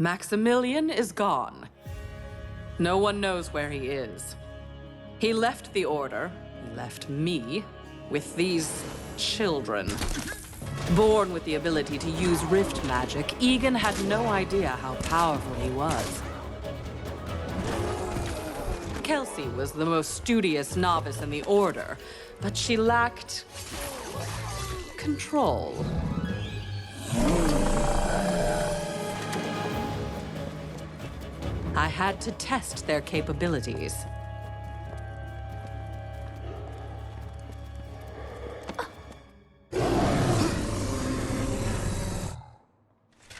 Maximilian is gone. No one knows where he is. He left the Order, he left me, with these children. Born with the ability to use rift magic, Egan had no idea how powerful he was. Kelsey was the most studious novice in the Order, but she lacked control. I had to test their capabilities.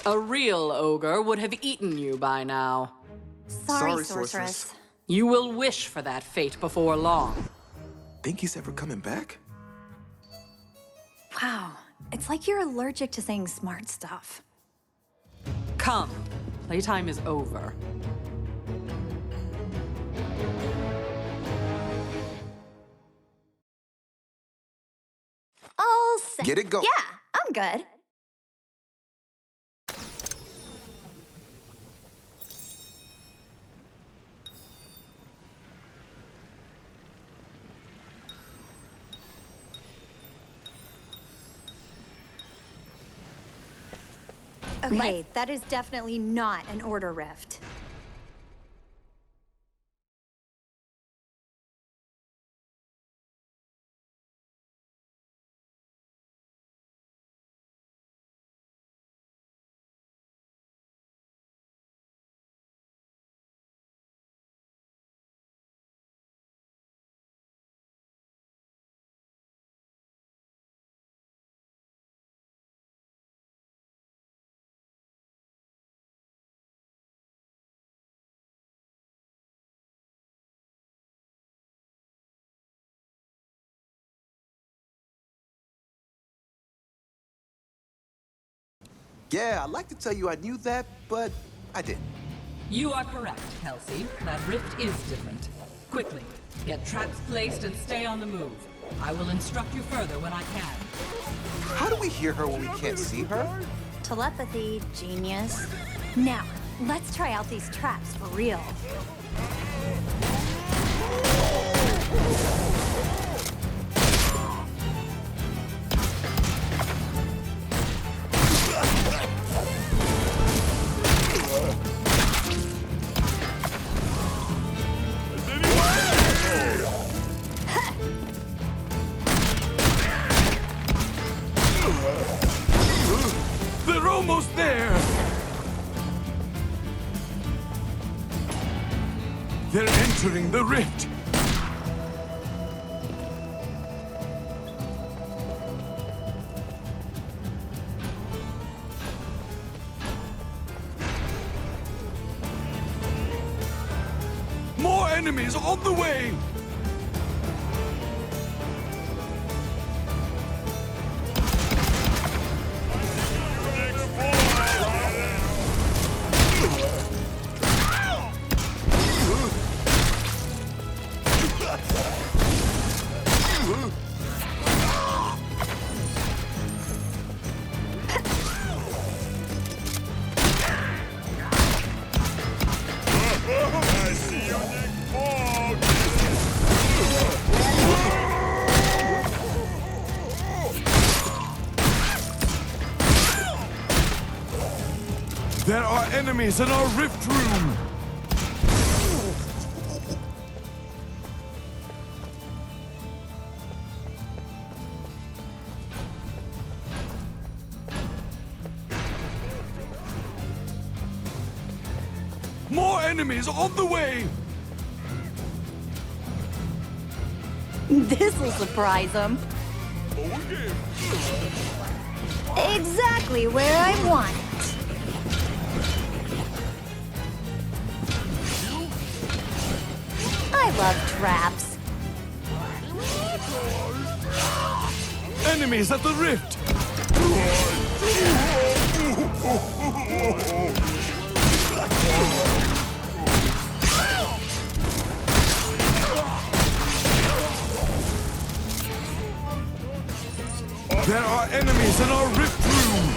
A real ogre would have eaten you by now. Sorry, sorceress. You will wish for that fate before long. Think he's ever coming back? Wow, it's like you're allergic to saying smart stuff. Come, playtime is over. All set. Get it go. Yeah, I'm good. Okay, that is definitely not an Order rift. Yeah, I'd like to tell you I knew that, but I didn't. You are correct, Kelsey. That rift is different. Quickly, get traps placed and stay on the move. I will instruct you further when I can. How do we hear her when we can't see her? Telepathy, genius. Now, let's try out these traps for real. They're almost there! They're entering the rift! More enemies on the way! I see your neck fall! There are enemies in our rift room! More enemies on the way! This'll surprise them. Exactly where I want it. I love traps. Enemies at the rift! There are enemies in our rift room!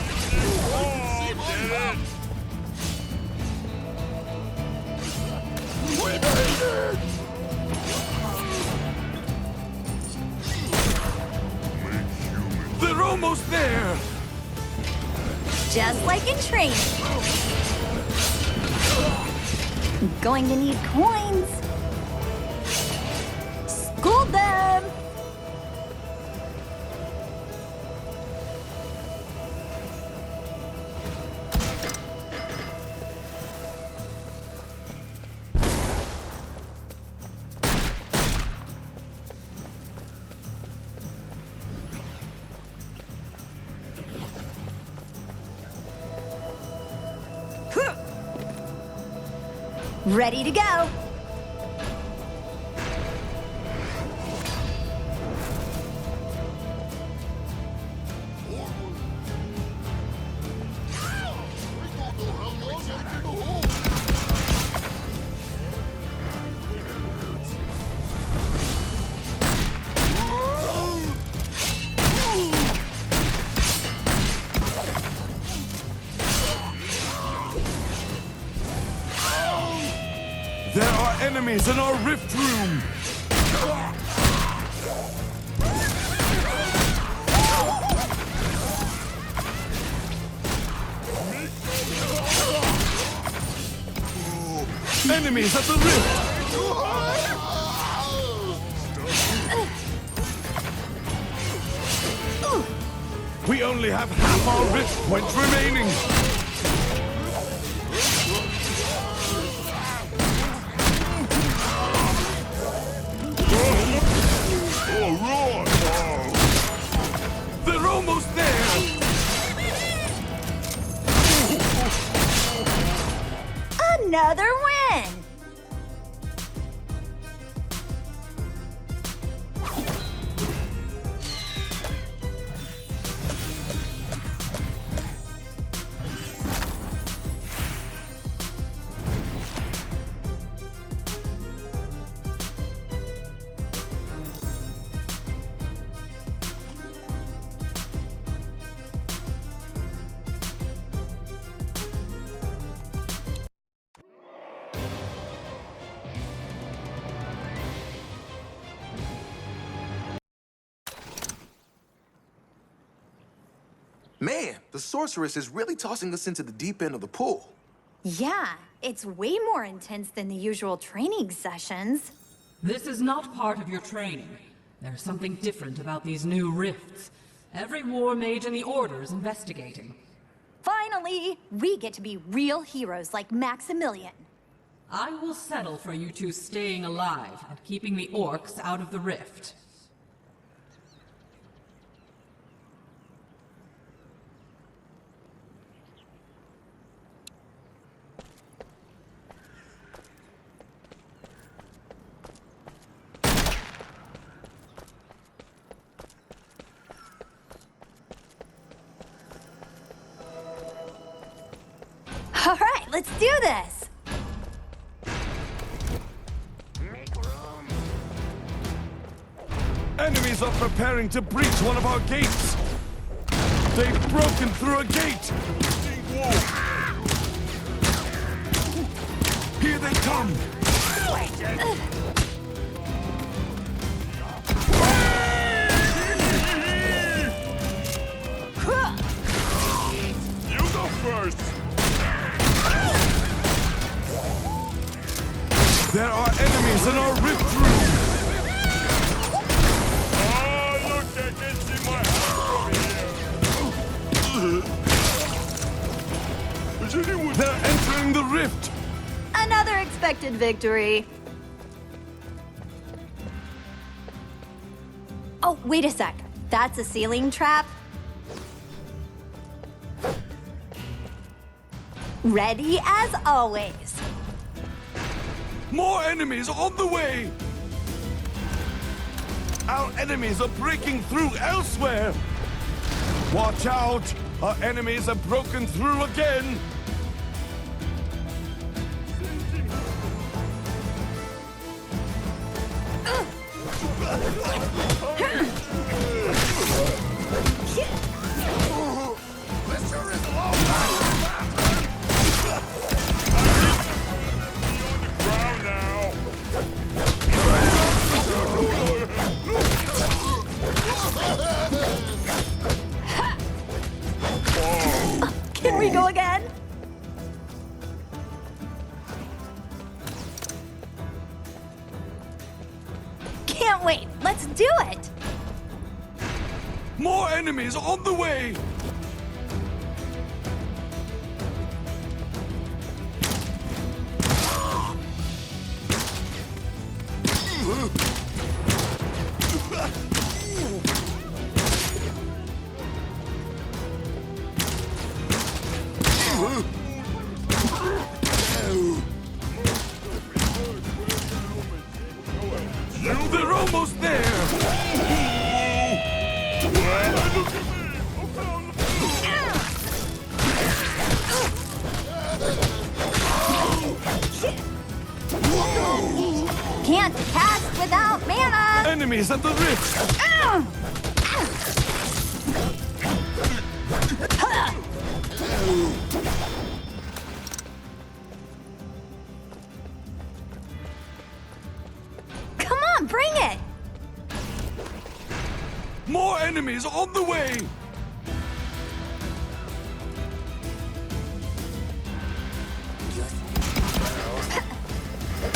They're almost there! Just like in training. Going to need coins. School them! Ready to go. There are enemies in our rift room! Enemies at the rift! We only have half our rift points remaining! They're almost there! Another win! Man, the sorceress is really tossing us into the deep end of the pool. Yeah, it's way more intense than the usual training sessions. This is not part of your training. There's something different about these new rifts. Every war mage in the Order is investigating. Finally, we get to be real heroes like Maximilian. I will settle for you two staying alive and keeping the orcs out of the rift. All right, let's do this! Enemies are preparing to breach one of our gates! They've broken through a gate! Here they come! You go first! There are enemies in our rift room! Oh, look, I can see my house over here! They're entering the rift! Another expected victory. Oh, wait a sec. That's a ceiling trap? Ready as always. More enemies on the way! Our enemies are breaking through elsewhere! Watch out! Our enemies have broken through again! Can't wait. Let's do it. More enemies on the way! They're almost there! Can't cast without mana. Enemies at the rift! Come on, bring it. More enemies on the way!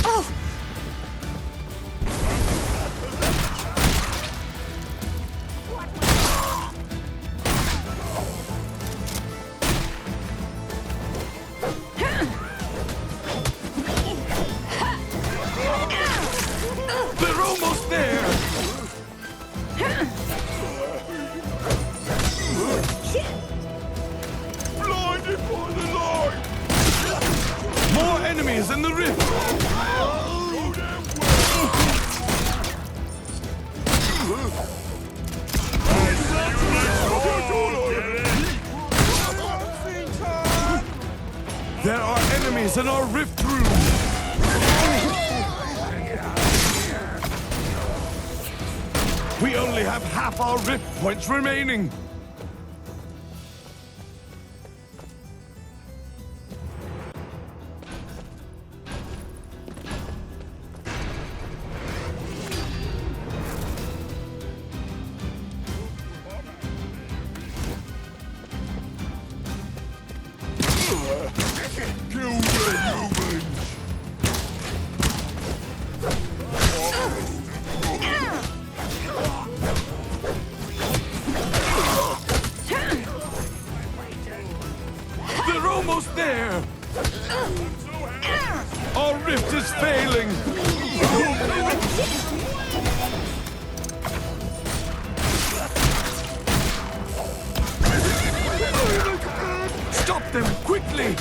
Oh. They're almost there! Blinded by the light! More enemies in the rift! There are enemies in our rift room! We only have half our rift points remaining! Kill the humans! They're almost there! Our rift is failing! Stop them, quickly!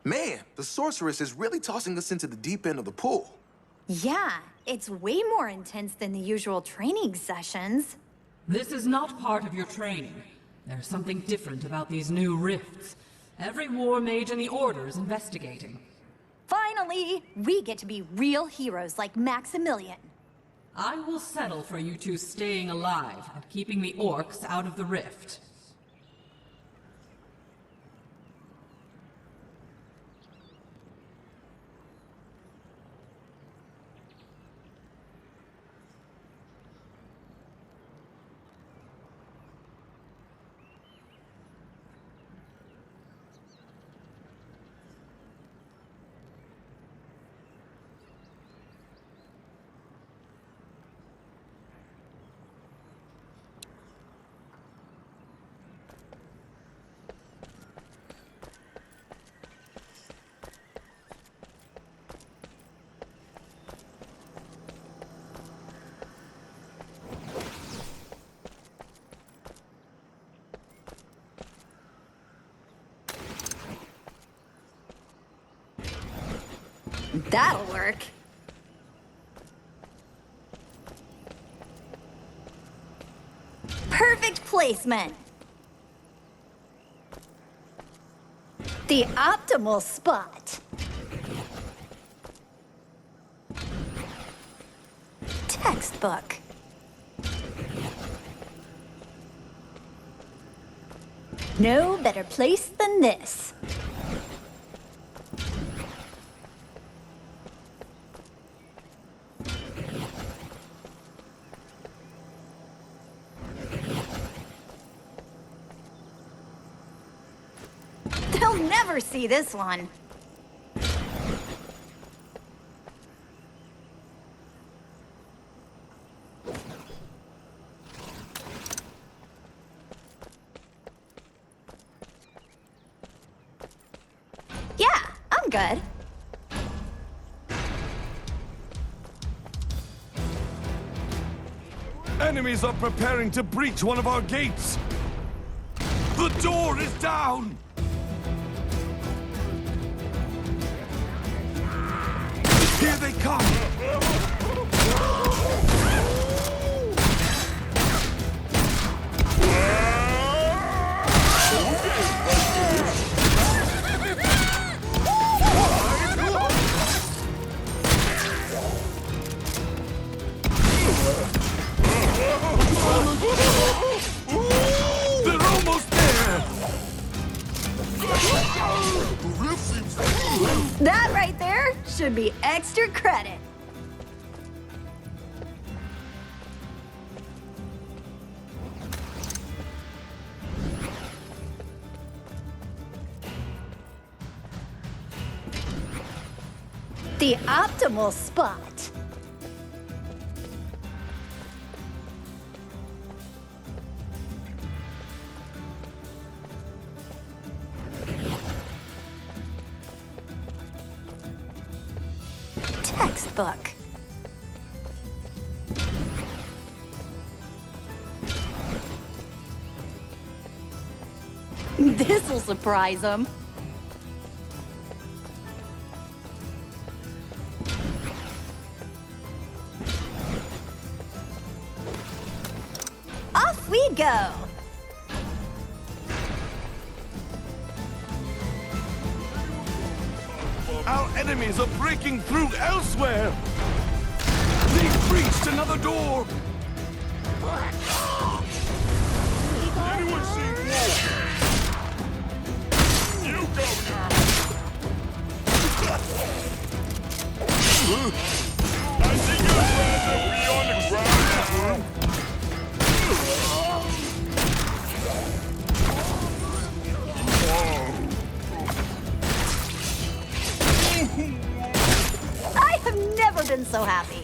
Man, the sorceress is really tossing us into the deep end of the pool. Yeah, it's way more intense than the usual training sessions. This is not part of your training. There's something different about these new rifts. Every war mage in the Order is investigating. Finally, we get to be real heroes like Maximilian. I will settle for you two staying alive and keeping the orcs out of the rift. That'll work. Perfect placement. The optimal spot. Textbook. No better place than this. They'll never see this one. Yeah, I'm good. Enemies are preparing to breach one of our gates. The door is down! Here they come! They're almost there! That right there should be extra credit. The optimal spot. Textbook. This'll surprise them. Off we go. Our enemies are breaking through elsewhere! They've breached another door! Anyone see war? You go now! I think you'd rather be on the ground! I have never been so happy.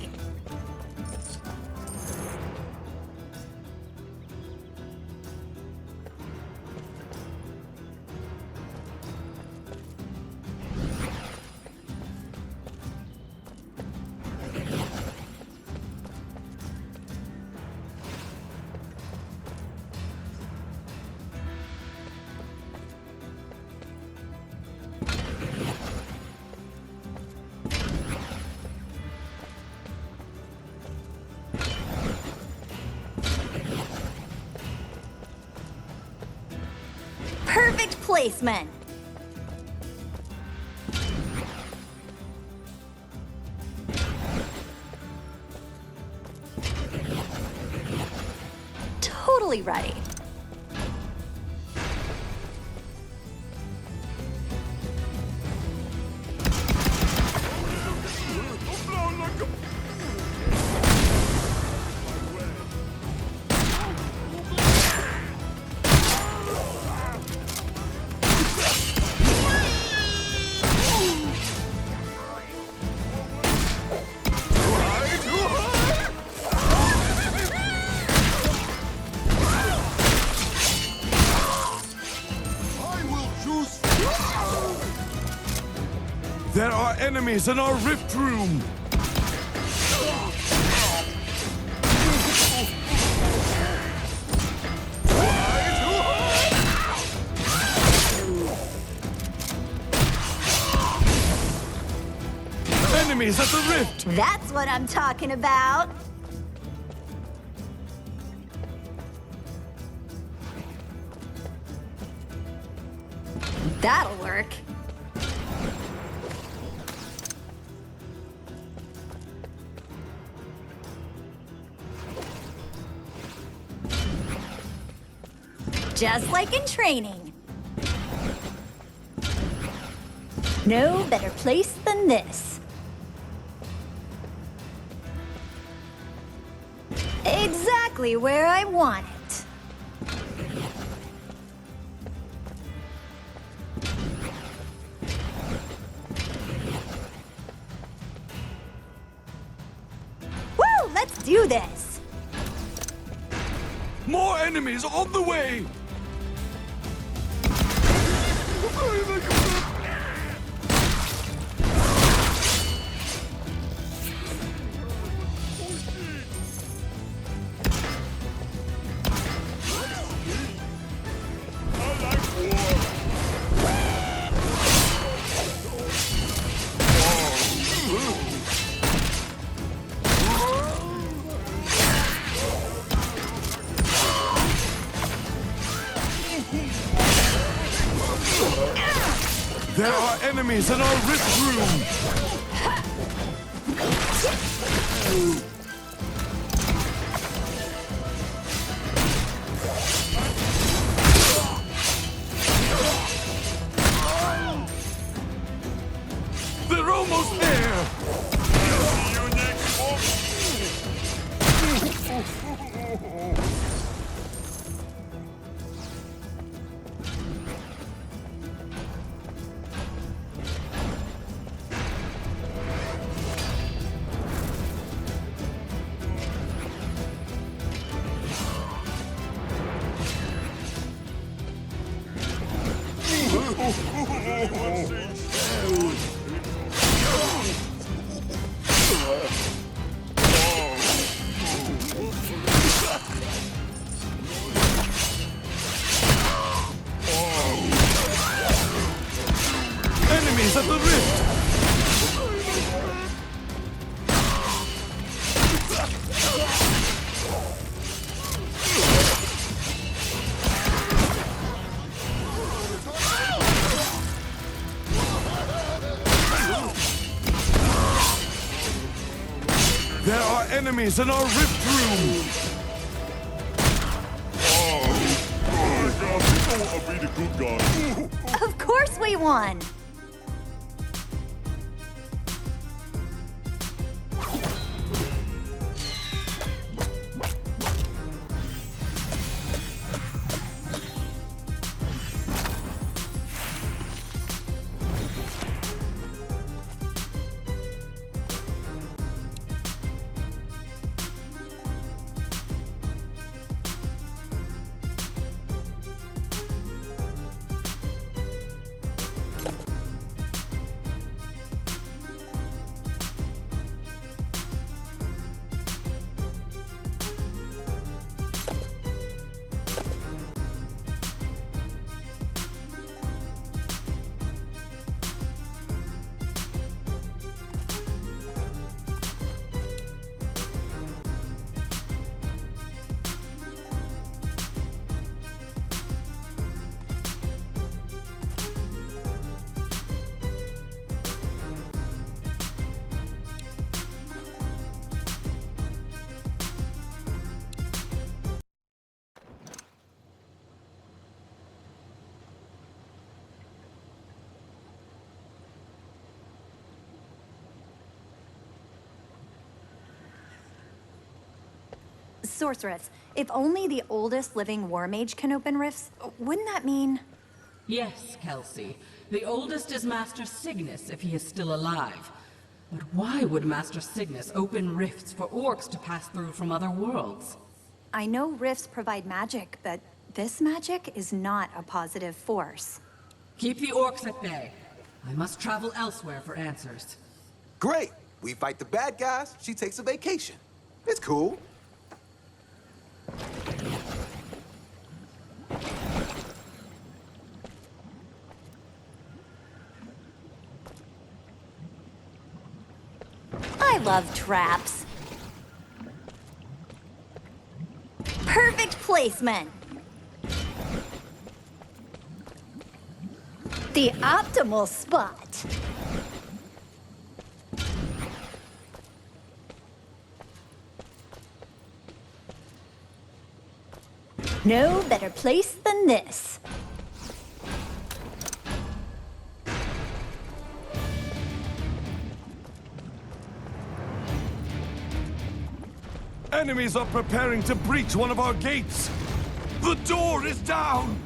Perfect placement. Totally right. There are enemies in our rift room! enemies at the rift! That's what I'm talking about. That'll work. Just like in training. No better place than this. Exactly where I want it. Woo! Let's do this! More enemies on the way! There are enemies in our rift room! They're almost there! See you next Enemies at the rift! There are enemies in our rift room! I'll be the good guy. Of course we won! Sorceress, if only the oldest living war mage can open rifts, wouldn't that mean... Yes, Kelsey. The oldest is Master Cygnus, if he is still alive. But why would Master Cygnus open rifts for orcs to pass through from other worlds? I know rifts provide magic, but this magic is not a positive force. Keep the orcs at bay. I must travel elsewhere for answers. Great. We fight the bad guys, she takes a vacation. It's cool. love traps. Perfect placement. The optimal spot. No better place than this. Enemies are preparing to breach one of our gates. The door is down.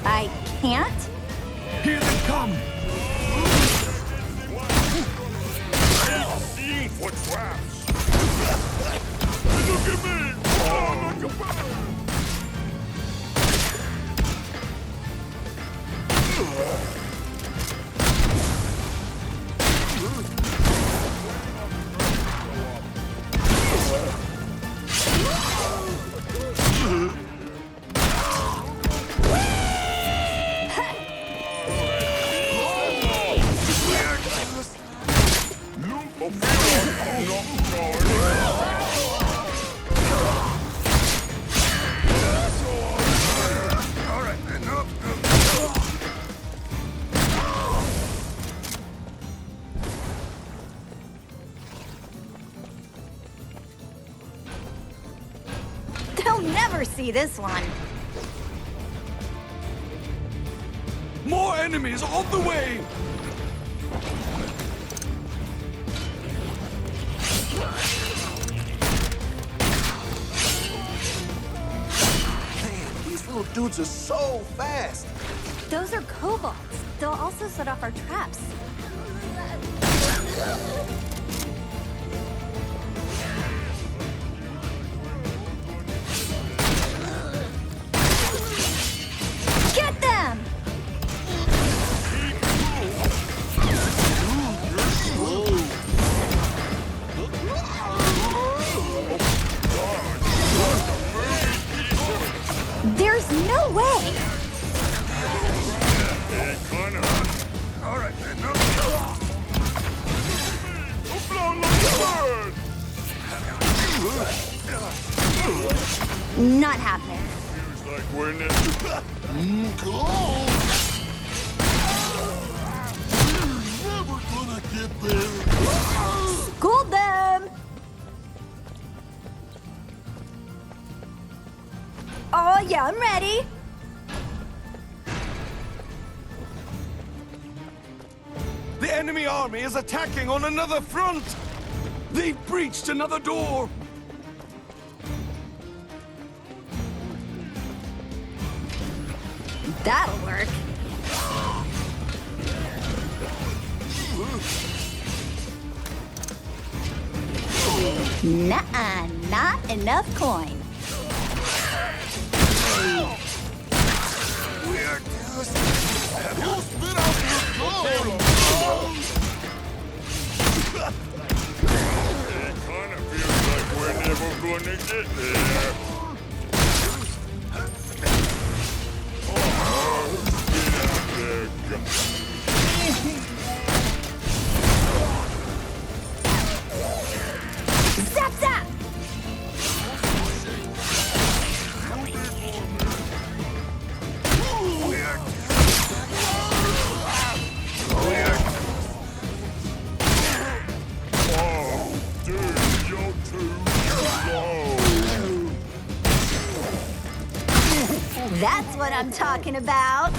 I can't? Here they come. Seeing for traps. Look at me! Oh, look at me! They'll never see this one. More enemies on the way. Man, these little dudes are so fast. Those are kobolds. They'll also set off our traps. Get them! There's no way! All right, then. Blown like a bird. Not happening. Feels like we're in it. Never gonna get there. Schooled them! Oh yeah, I'm ready. The enemy army is attacking on another front. They've breached another door. That'll work. Nuh-uh, not enough coin. We are just... You spit out your gold! It kinda feels like we're never gonna get there. Oh, get out there. Zap, zap! Oh, dude, you're too slow. That's what I'm talking about.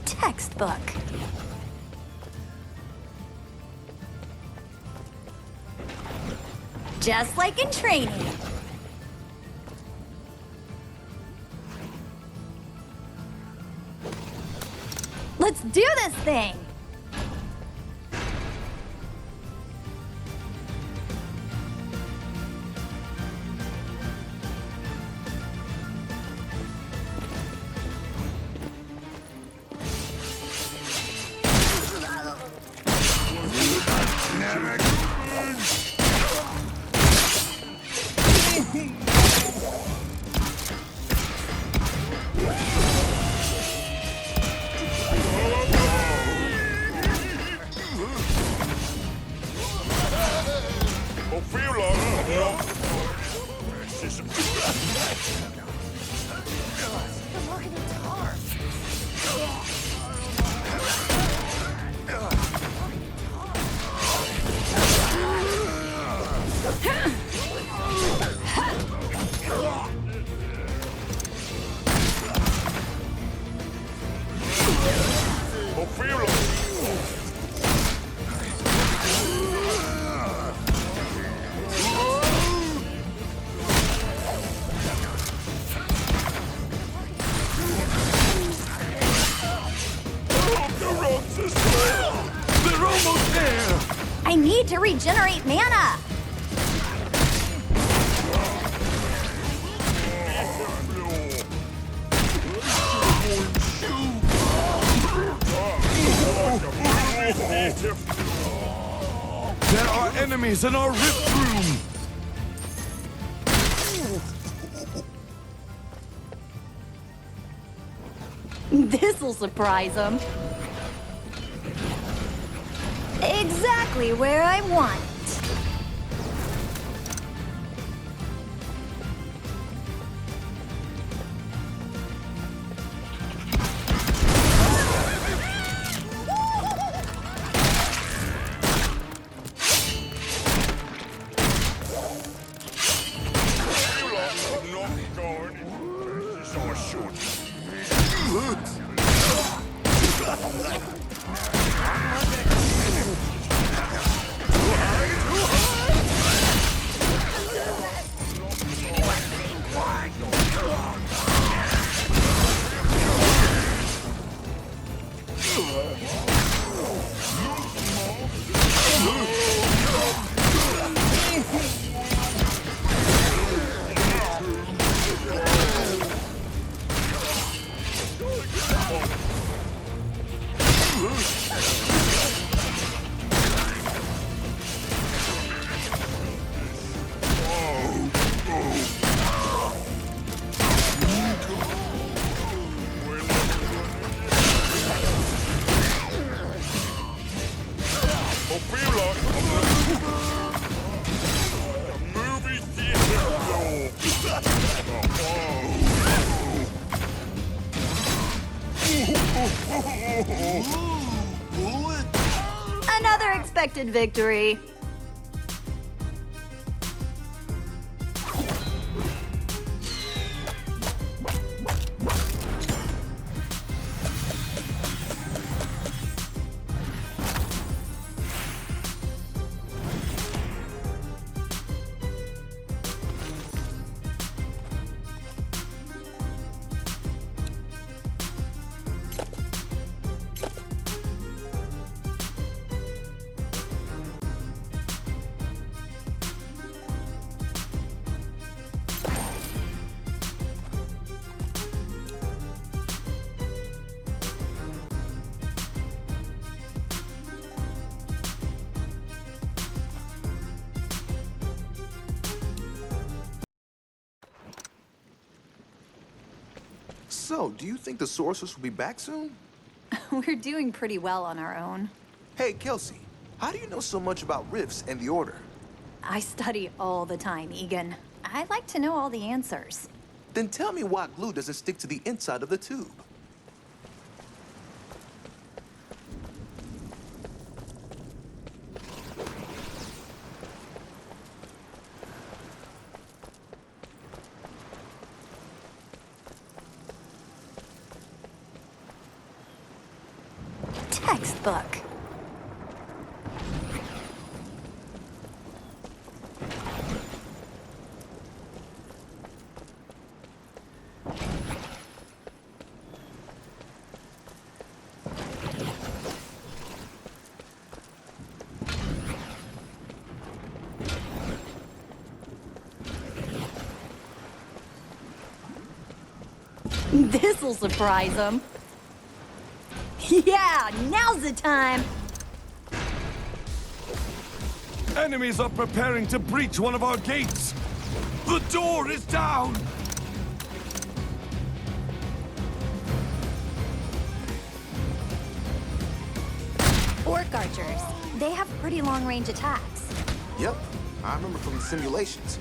Textbook. Just like in training. Let's do this thing! They're almost there! I need to regenerate mana! There are enemies in our rift room! This'll surprise them. Exactly where I want it. Another expected victory. So, do you think the sorceress will be back soon? We're doing pretty well on our own. Hey, Kelsey, how do you know so much about rifts and the Order? I study all the time, Egan. I like to know all the answers. Then tell me why glue doesn't stick to the inside of the tube. Textbook. This'll surprise them. Yeah, now's the time! Enemies are preparing to breach one of our gates! The door is down! Orc archers. They have pretty long-range attacks. Yep, I remember from the simulations.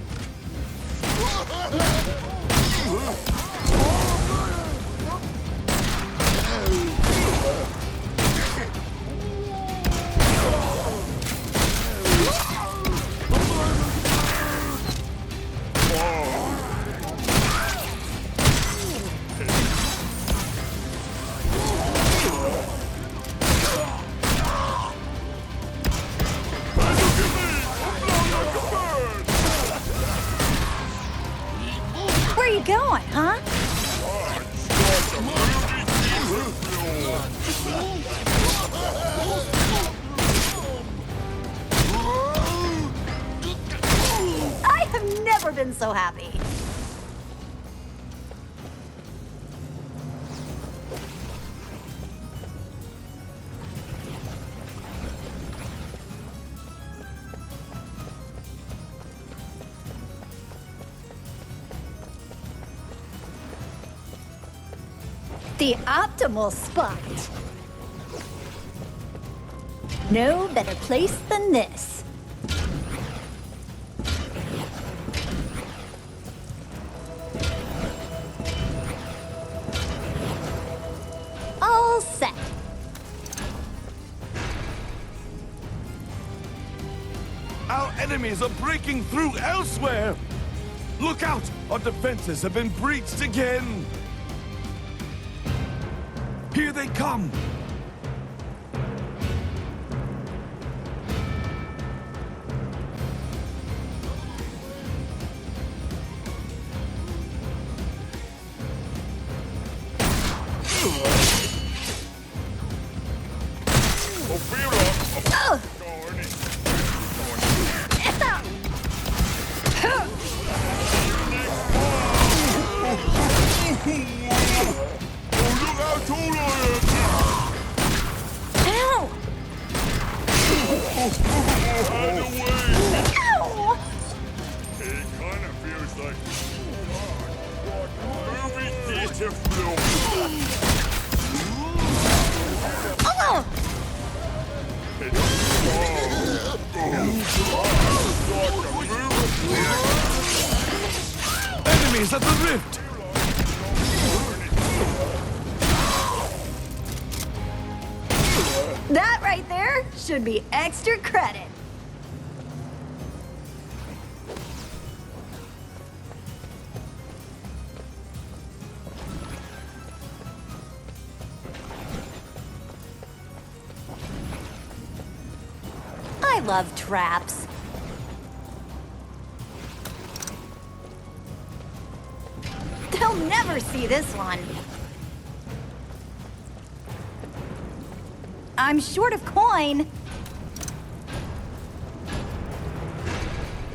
are you going, huh? I have never been so happy. The optimal spot. No better place than this. All set. Our enemies are breaking through elsewhere! Look out! Our defenses have been breached again! Here they come! Ow! Ow! It kind of feels like movie theater film. Oh! Enemies at the rift! That right there should be extra credit. I love traps. They'll never see this one. I'm short of coin.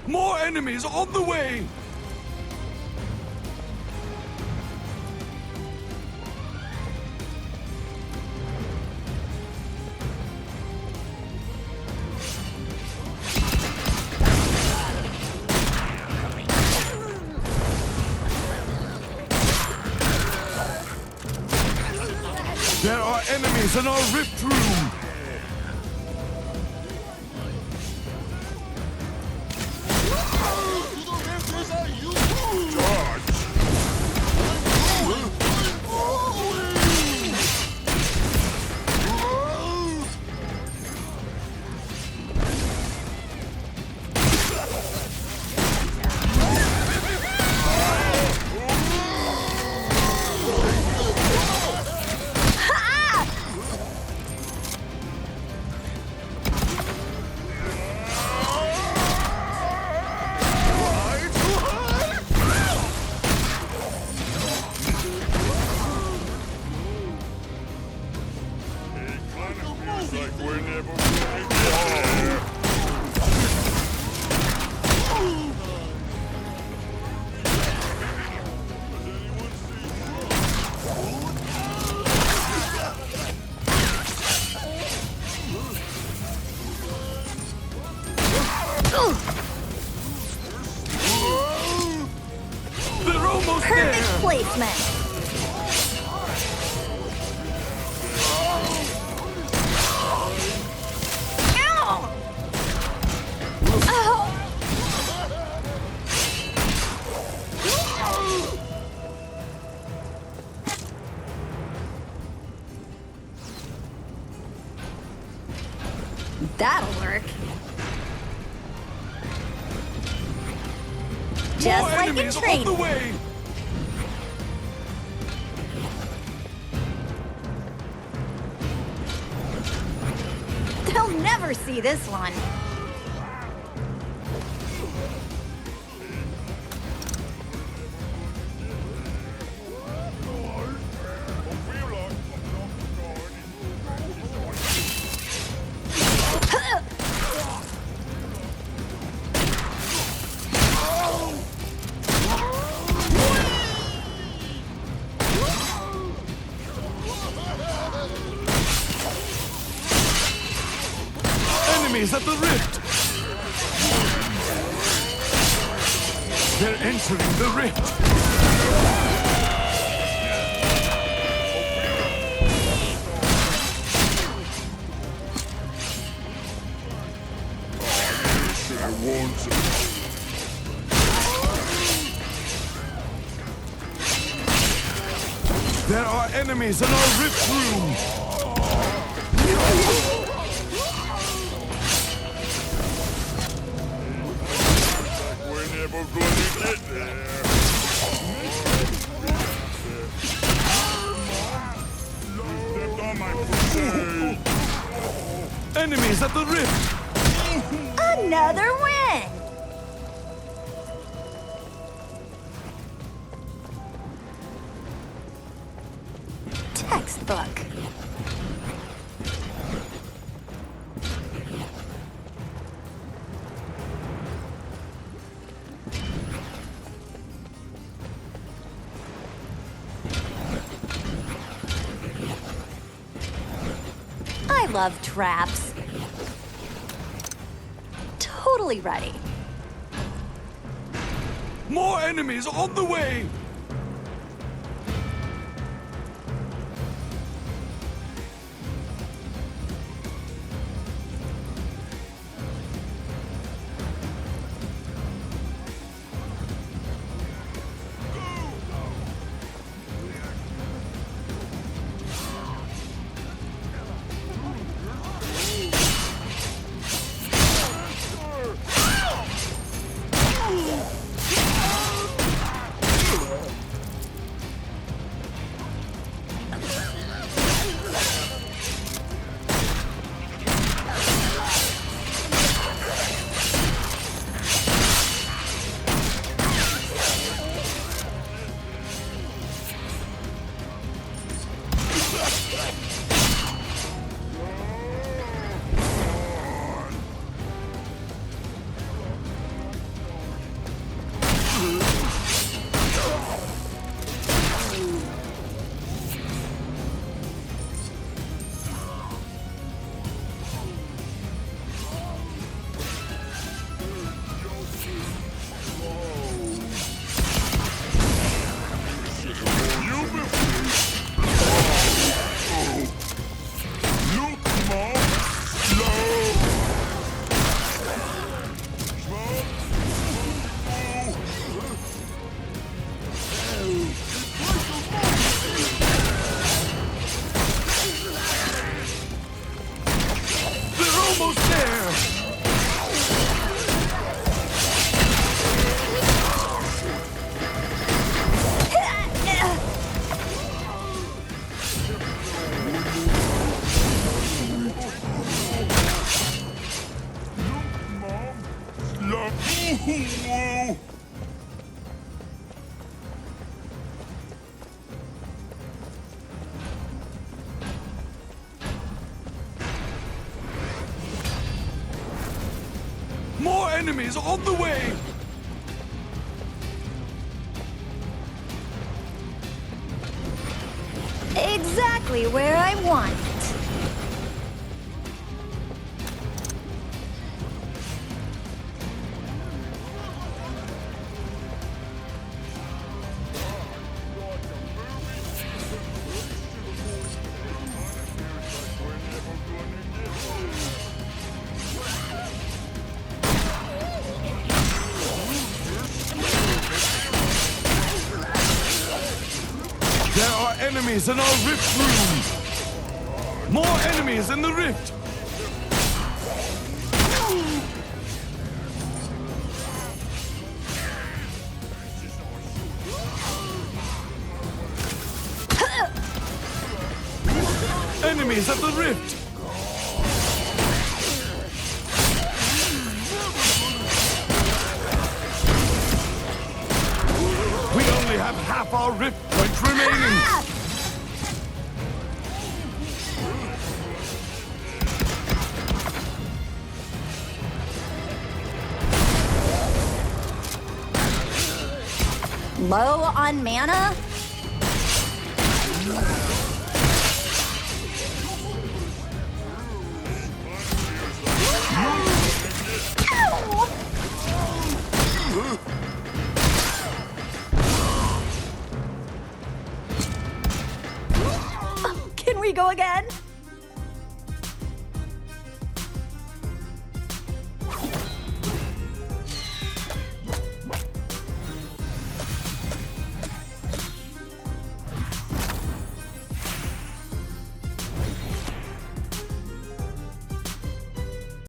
More enemies on the way! There are enemies in our rift room! They're almost Perfect there! placement. Ow! Ow! That'll work. Just More like in enemies on the training. way! They'll never see this one. enemies at the rift! They're entering the rift! There are enemies in our rift room! We're never going to get there. Stepped on my crusade. Enemies at the rift! Another win! Textbook. I love traps. Totally ready. More enemies on the way! Almost there! Whoa! More enemies on the way! Exactly where I want it. There are enemies in our rift room! More enemies in the rift! Enemies at the rift! We only have half our rift points remaining! Low on mana? Ow! Can we go again?